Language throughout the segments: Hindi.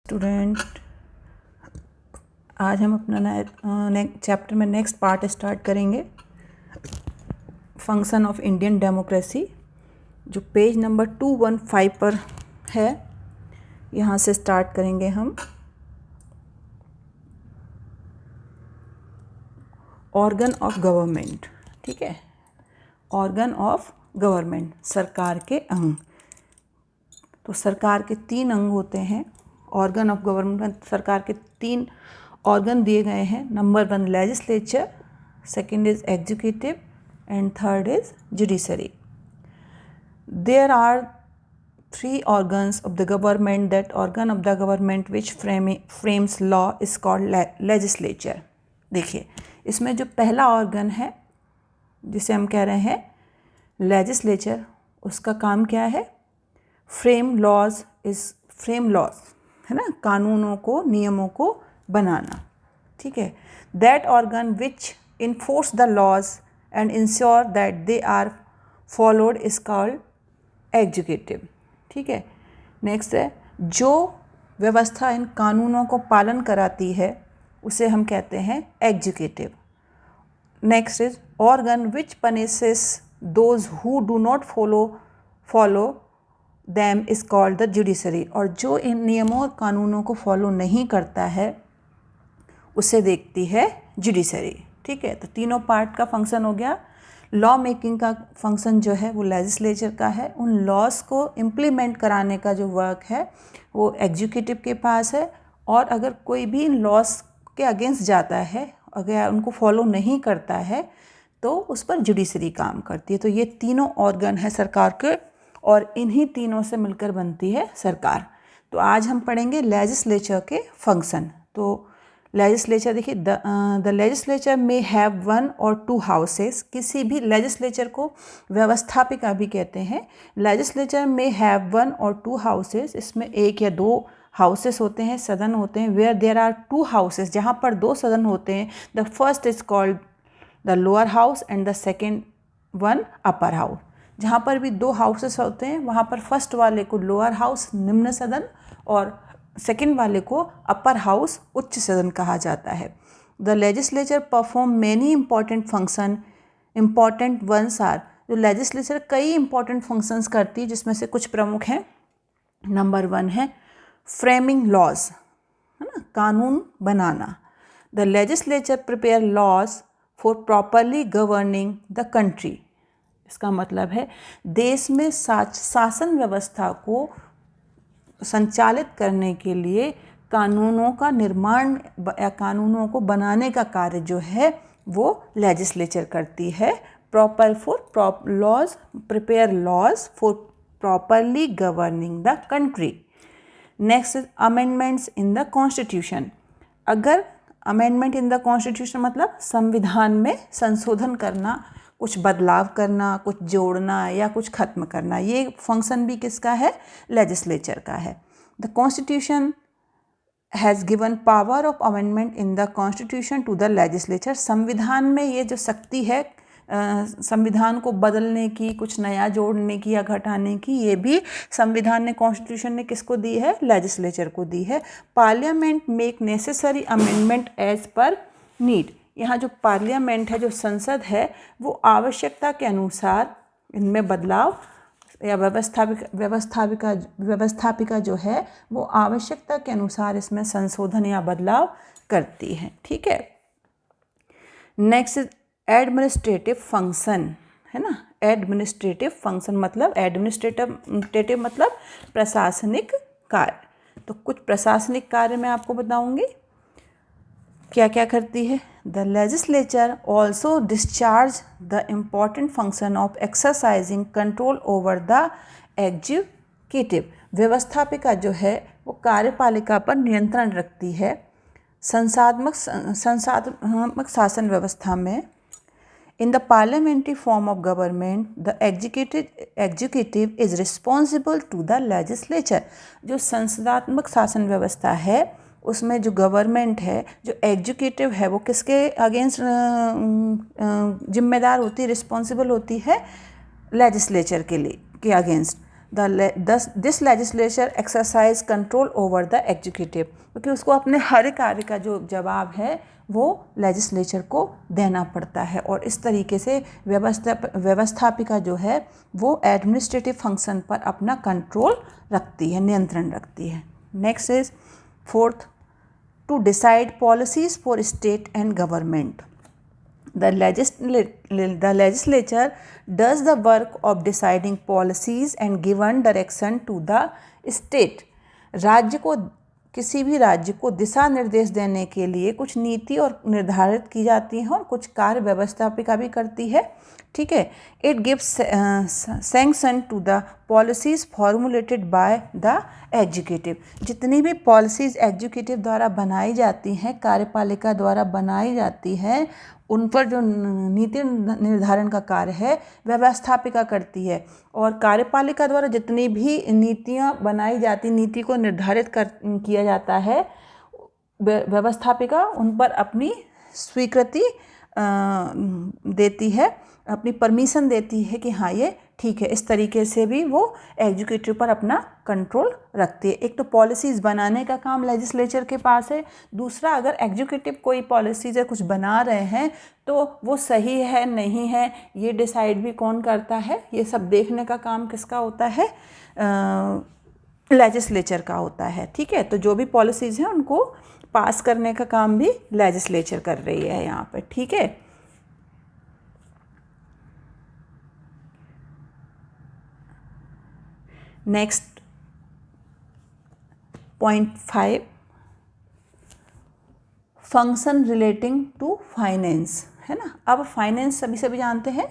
स्टूडेंट, आज हम अपना नए चैप्टर में नेक्स्ट पार्ट स्टार्ट करेंगे, फंक्शन ऑफ इंडियन डेमोक्रेसी, जो पेज नंबर 215 पर है। यहाँ से स्टार्ट करेंगे हम। ऑर्गन ऑफ गवर्नमेंट, ठीक है। ऑर्गन ऑफ गवर्नमेंट, सरकार के अंग। तो सरकार के 3 अंग होते हैं। ऑर्गन ऑफ गवर्नमेंट, सरकार के 3 ऑर्गन दिए गए हैं। Number 1 legislature, second is executive and third is judiciary. There are 3 organs of the government. That organ of the government which frames law is called legislature. देखिए, इसमें जो पहला ऑर्गन है जिसे हम कह रहे हैं लेजिस्लेचर, उसका काम क्या है? फ्रेम लॉज है ना, कानूनों को, नियमों को बनाना, ठीक है। That organ which enforce the laws and ensure that they are followed is called executive, ठीक है। नेक्स्ट है, जो व्यवस्था इन कानूनों को पालन कराती है उसे हम कहते हैं executive. Next is organ which punishes those who do not follow them is called the judiciary. और जो इन नियमों और कानूनों को फॉलो नहीं करता है उसे देखती है जुडिशरी, ठीक है। तो तीनों पार्ट का फंक्शन हो गया। लॉ मेकिंग का फंक्शन जो है वो लेजिस्लेचर का है। उन लॉज को इम्प्लीमेंट कराने का जो वर्क है वो एग्जीक्यूटिव के पास है। और अगर कोई भी इन लॉज के अगेंस्ट जाता है, अगर उनको फॉलो नहीं करता है, तो उस पर जुडिशरी काम करती है। तो ये तीनों ऑर्गन है सरकार के, और इन्हीं तीनों से मिलकर बनती है सरकार। तो आज हम पढ़ेंगे लेजिस्लेचर के फंक्शन। तो लेजिस्लेचर देखिए, द लेजिस्लेचर में हैव 1 और 2 हाउसेस। किसी भी लेजिस्लेचर को व्यवस्थापिका भी कहते हैं। लेजिस्लेचर में हैव 1 और 2 हाउसेस, इसमें 1 या 2 हाउसेस होते हैं, सदन होते हैं। वेयर देयर आर 2 हाउसेस, जहाँ पर 2 सदन होते हैं। The first is called the lower house and the second one upper house. जहाँ पर भी 2 हाउसेस होते हैं वहाँ पर फर्स्ट वाले को लोअर हाउस, निम्न सदन, और सेकेंड वाले को अपर हाउस, उच्च सदन कहा जाता है। The legislature perform many important function. Important ones are, जो लेजिस्लेचर कई इंपॉर्टेंट फंक्शंस करती है, जिसमें से कुछ प्रमुख हैं। नंबर 1 है फ्रेमिंग लॉज, है ना, कानून बनाना। The legislature prepare laws for properly governing the country. इसका मतलब है देश में शासन व्यवस्था को संचालित करने के लिए कानूनों का निर्माण या कानूनों को बनाने का कार्य जो है वो लेजिस्लेचर करती है। Prepare laws for properly governing the country. Next is amendments in the constitution. अगर अमेंडमेंट इन द कॉन्स्टिट्यूशन मतलब संविधान में संशोधन करना, कुछ बदलाव करना, कुछ जोड़ना या कुछ खत्म करना, ये फंक्शन भी किसका है? लेजिस्लेचर का है। The constitution has given power of amendment in the constitution to the legislature. संविधान में ये जो शक्ति है संविधान को बदलने की, कुछ नया जोड़ने की या घटाने की, ये भी संविधान ने, कॉन्स्टिट्यूशन ने किसको दी है? लेजिस्लेचर को दी है। Parliament make necessary amendment as per need. यहाँ जो पार्लियामेंट है, जो संसद है, वो आवश्यकता के अनुसार इनमें बदलाव, या व्यवस्थापिका जो है वो आवश्यकता के अनुसार इसमें संशोधन या बदलाव करती है, ठीक है। नेक्स्ट एडमिनिस्ट्रेटिव फंक्शन, है ना। एडमिनिस्ट्रेटिव फंक्शन मतलब एडमिनिस्ट्रेटिव मतलब प्रशासनिक कार्य। तो कुछ प्रशासनिक कार्य मैं आपको बताऊंगी क्या क्या करती है। The legislature also discharge the important function of exercising control over the executive. व्यवस्थापिका जो है वो कार्यपालिका पर नियंत्रण रखती है संसाधनात्मक शासन व्यवस्था में। In the parliamentary form of government the executive is responsible to the legislature. जो संसदात्मक शासन व्यवस्था है उसमें जो गवर्नमेंट है, जो एग्जीक्यूटिव है, वो किसके अगेंस्ट जिम्मेदार होती है, रिस्पॉन्सिबल होती है? लेजिस्लेचर के against. This legislature exercise control over the executive, क्योंकि उसको अपने हर कार्य का जो जवाब है वो लेजिस्लेचर को देना पड़ता है, और इस तरीके से व्यवस्थापिका जो है वो एडमिनिस्ट्रेटिव फंक्शन पर अपना कंट्रोल रखती है, नियंत्रण रखती है। Next is fourth, to decide policies for state and government. The legislature does the work of deciding policies and given direction to the state. राज्य को, किसी भी राज्य को दिशा निर्देश देने के लिए कुछ नीति और निर्धारित की जाती हैं और कुछ कार्य व्यवस्थापिका भी करती है, ठीक है। It gives sanction to the policies formulated by the executive. जितनी भी पॉलिसीज़ एग्जीक्यूटिव द्वारा बनाई जाती हैं, कार्यपालिका द्वारा बनाई जाती हैं, उन पर जो नीति निर्धारण का कार्य है व्यवस्थापिका करती है, और कार्यपालिका द्वारा जितनी भी नीतियाँ बनाई जाती, नीति को निर्धारित किया जाता है, व्यवस्थापिका उन पर अपनी स्वीकृति देती है, अपनी परमिशन देती है कि हाँ ये ठीक है। इस तरीके से भी वो एग्जीक्यूटिव पर अपना कंट्रोल रखती है। एक तो पॉलिसीज़ बनाने का काम लेजिस्लेचर के पास है, दूसरा अगर एग्जीक्यूटिव कोई पॉलिसीज़ है कुछ बना रहे हैं तो वो सही है नहीं है ये डिसाइड भी कौन करता है, ये सब देखने का काम किसका होता है, लेजिस्लेचर का होता है, ठीक है। तो जो भी पॉलिसीज़ हैं उनको पास करने का काम भी लेजिस्लेचर कर रही है यहाँ पर, ठीक है। Next point 5, function relating to finance, है ना। अब फाइनेंस सभी जानते हैं,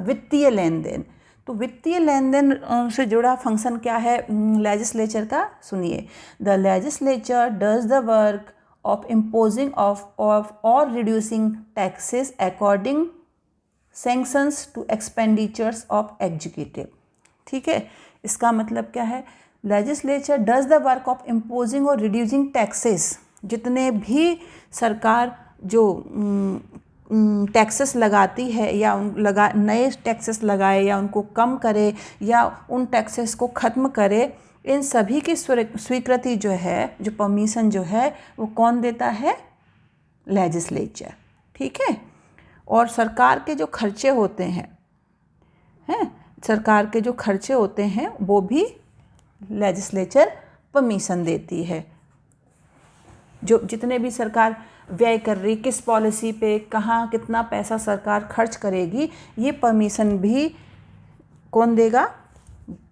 वित्तीय लेन देन। तो वित्तीय लेन देन से जुड़ा फंक्शन क्या है लेजिस्लेचर का, सुनिए। The legislature does the work of imposing of और reducing taxes according sanctions to expenditures of executive, ठीक है। इसका मतलब क्या है, legislature does the work of imposing और रिड्यूसिंग टैक्सेस। जितने भी सरकार जो टैक्सेस लगाती है या नए टैक्सेस लगाए या उनको कम करे या उन टैक्सेस को ख़त्म करे, इन सभी की स्वीकृति जो है, जो परमिशन जो है वो कौन देता है, लेजिस्लेचर, ठीक है। और सरकार के जो खर्चे होते हैं सरकार के जो खर्चे होते हैं वो भी लेजिस्लेचर परमिशन देती है। जो जितने भी सरकार व्यय कर रही, किस पॉलिसी पे कहाँ कितना पैसा सरकार खर्च करेगी, ये परमिशन भी कौन देगा,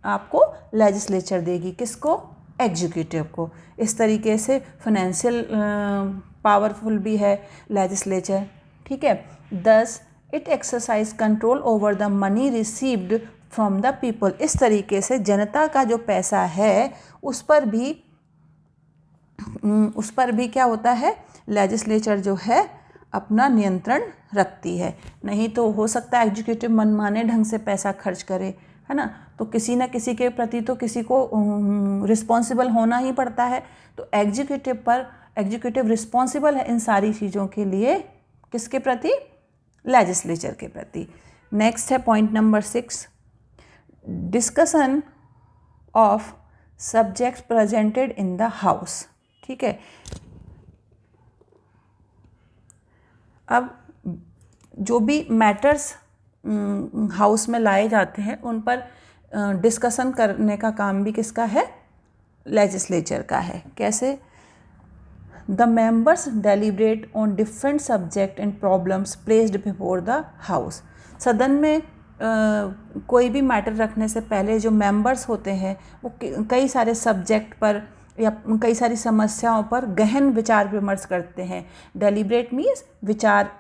आपको लेजिस्लेचर देगी। किसको, एग्जीक्यूटिव को। इस तरीके से फाइनेंशियल पावरफुल भी है लेजिस्लेचर, ठीक है। Thus it exercise control over the money received from the people. इस तरीके से जनता का जो पैसा है उस पर भी क्या होता है, लेजिस्लेचर जो है अपना नियंत्रण रखती है। नहीं तो हो सकता है एग्जीक्यूटिव मनमाने ढंग से पैसा खर्च करे, है ना। तो किसी न किसी के प्रति तो किसी को रिस्पॉन्सिबल होना ही पड़ता है। तो एग्जीक्यूटिव रिस्पॉन्सिबल है इन सारी चीज़ों के लिए, किसके प्रति, लेजिस्लेचर के प्रति। नेक्स्ट है point number 6, discussion of subjects presented in the house, ठीक है। अब जो भी मैटर्स हाउस में लाए जाते हैं उन पर डिस्कशन करने का काम भी किसका है, लेजिस्लेचर का है। कैसे, the members deliberate on different subject and problems placed before the house. सदन में कोई भी मैटर रखने से पहले जो मेंबर्स होते हैं वो कई सारे सब्जेक्ट पर या कई सारी समस्याओं पर गहन विचार विमर्श करते हैं। डेलिब्रेट मीन्स विचार,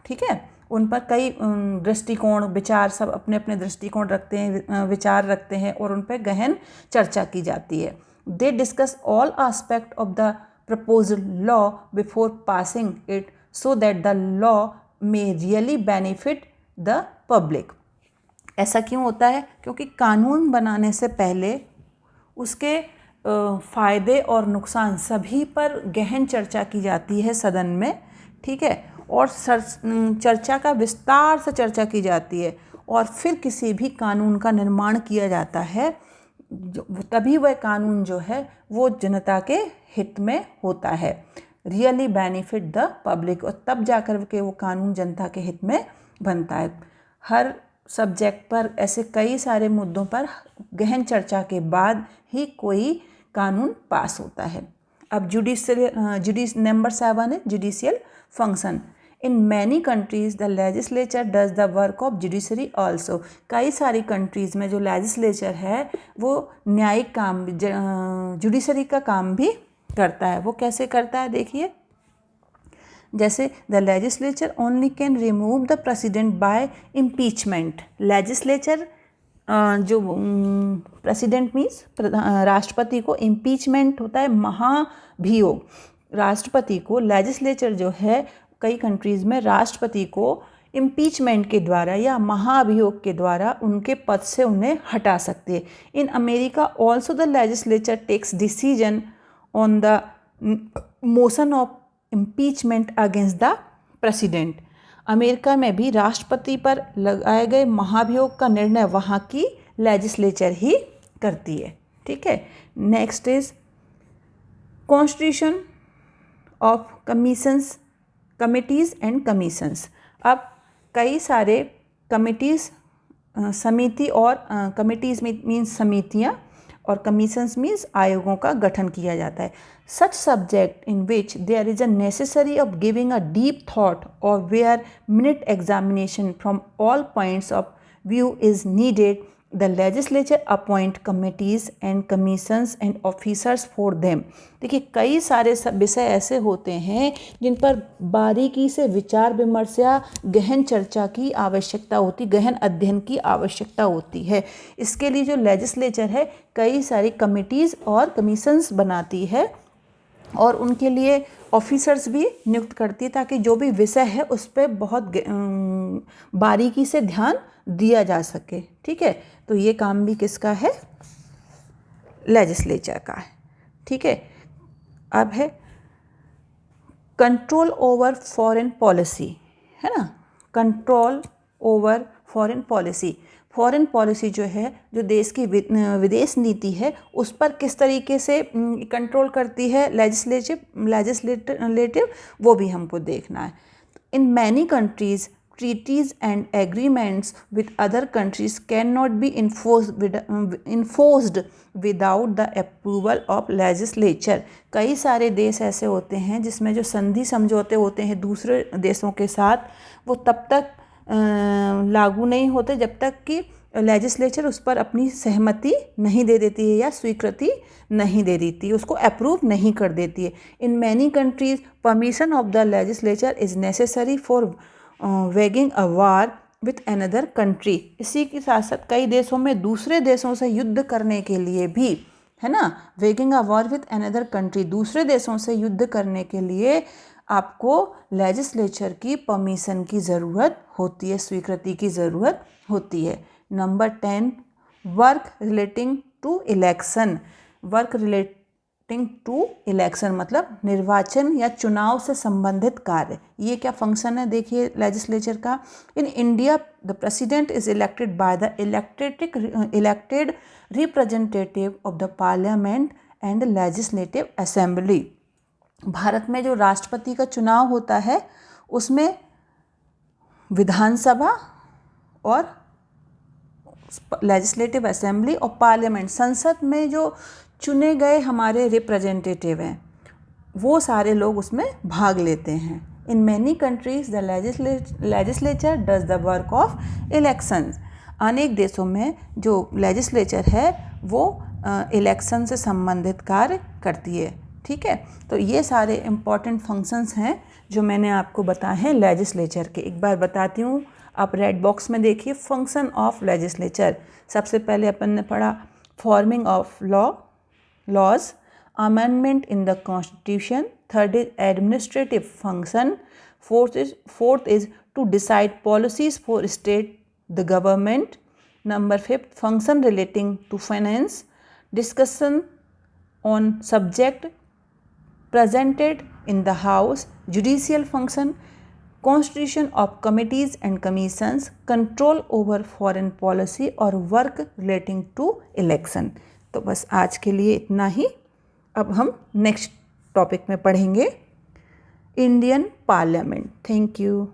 ठीक है। उन पर कई दृष्टिकोण, विचार, सब अपने अपने दृष्टिकोण रखते हैं, विचार रखते हैं और उन पर गहन चर्चा की जाती है। They discuss all aspect of the proposed law before passing it so that the law may really benefit the public. ऐसा क्यों होता है, क्योंकि कानून बनाने से पहले उसके फ़ायदे और नुकसान सभी पर गहन चर्चा की जाती है सदन में, ठीक है। और चर्चा का विस्तार से चर्चा की जाती है और फिर किसी भी कानून का निर्माण किया जाता है, तभी वह कानून जो है वो जनता के हित में होता है, रियली बेनिफिट द पब्लिक, और तब जाकर के वो कानून जनता के हित में बनता है। हर सब्जेक्ट पर ऐसे कई सारे मुद्दों पर गहन चर्चा के बाद ही कोई कानून पास होता है। अब नंबर 7 है judicial function. In many countries the legislature does the work of judiciary also. कई सारी कंट्रीज़ में जो लेजिस्लेचर है वो न्यायिक काम, जुडिशरी का काम भी करता है। वो कैसे करता है देखिए, जैसे the legislature only can remove the president bye impeachment. Legislature जो प्रेसिडेंट मीन्स राष्ट्रपति को, इम्पीचमेंट होता है महाभियोग। राष्ट्रपति को लेजिस्लेचर जो है कई कंट्रीज़ में राष्ट्रपति को इम्पीचमेंट के द्वारा या महाभियोग के द्वारा उनके पद से उन्हें हटा सकते हैं। In America also the legislature takes decision on the motion of impeachment against the president. America में भी राष्ट्रपति पर लगाए गए महाभियोग का निर्णय वहाँ की लेजिस्लेचर ही करती है। ठीक है, next is constitution of committees and commissions. अब कई सारे कमिटीज़, समिति और कमिटीज़ मीन्स समितियाँ और कमीशंस मीन्स आयोगों का गठन किया जाता है। Such subject in which there is a necessary of giving a deep thought और where minute examination from all points of view is needed, the legislature appoint committees and commissions and officers for them. देखिए, कई सारे विषय ऐसे होते हैं जिन पर बारीकी से विचार विमर्श या गहन चर्चा की आवश्यकता होती, गहन अध्ययन की आवश्यकता होती है। इसके लिए जो लेजिस्लेचर है कई सारी कमिटीज़ और कमीशंस बनाती है और उनके लिए ऑफिसर्स भी नियुक्त करती है ताकि जो भी विषय है उस पर बहुत बारीकी से ध्यान दिया जा सके। ठीक है, तो ये काम भी किसका है? लेजिस्लेचर का है। ठीक है, अब है कंट्रोल ओवर फॉरेन पॉलिसी, है ना। Control over foreign policy, foreign policy जो है, जो देश की विदेश नीति है उस पर किस तरीके से कंट्रोल करती है लेजिस्लेटिव, वो भी हमको देखना है। In many countries treaties and agreements with other countries cannot be enforced without the approval of legislature। कई सारे देश ऐसे होते हैं जिसमें जो संधि समझौते होते हैं दूसरे देशों के साथ, वो तब तक लागू नहीं होते जब तक कि लेजिस्लेचर उस पर अपनी सहमति नहीं दे देती है या स्वीकृति नहीं दे देती है, उसको अप्रूव नहीं कर देती है। In many countries permission of the legislature is necessary for weighing a war with another country. इसी के साथ साथ कई देशों में दूसरे देशों से युद्ध करने के लिए भी, है ना, weighing a war with another country, दूसरे देशों से युद्ध करने के लिए आपको लेजिस्लेचर की परमिशन की ज़रूरत होती है, स्वीकृति की ज़रूरत होती है। Number 10 work relating to election. Work relating to election मतलब निर्वाचन या चुनाव से संबंधित कार्य। ये क्या फंक्शन है देखिए लेजिस्लेचर का। In India the president is elected by the elected representative of the parliament and legislative assembly. Bharat में जो राष्ट्रपति का चुनाव होता है उसमें विधानसभा और लेजिस्लेटिव असेंबली और पार्लियामेंट, संसद में जो चुने गए हमारे रिप्रेजेंटेटिव हैं वो सारे लोग उसमें भाग लेते हैं। In many countries the legislature does the work of elections. अनेक देशों में जो लेजिस्लेचर है वो इलेक्शन से संबंधित कार्य करती है। ठीक है, तो ये सारे इम्पॉर्टेंट फंक्शंस हैं जो मैंने आपको बताए हैं लेजिस्लेचर के। एक बार बताती हूँ, आप रेड बॉक्स में देखिए फंक्शन ऑफ लेजिस्लेचर। सबसे पहले अपन ने पढ़ा forming of laws, amendment in the constitution, third is administrative function, fourth is to decide policies for state the government, number 5 function relating to finance, discussion on subject presented in the house, judicial function, constitution of committees and commissions, control over foreign policy और वर्क रिलेटिंग टू इलेक्शन। तो बस आज के लिए इतना ही। अब हम नेक्स्ट टॉपिक में पढ़ेंगे इंडियन पार्लियामेंट। Thank you.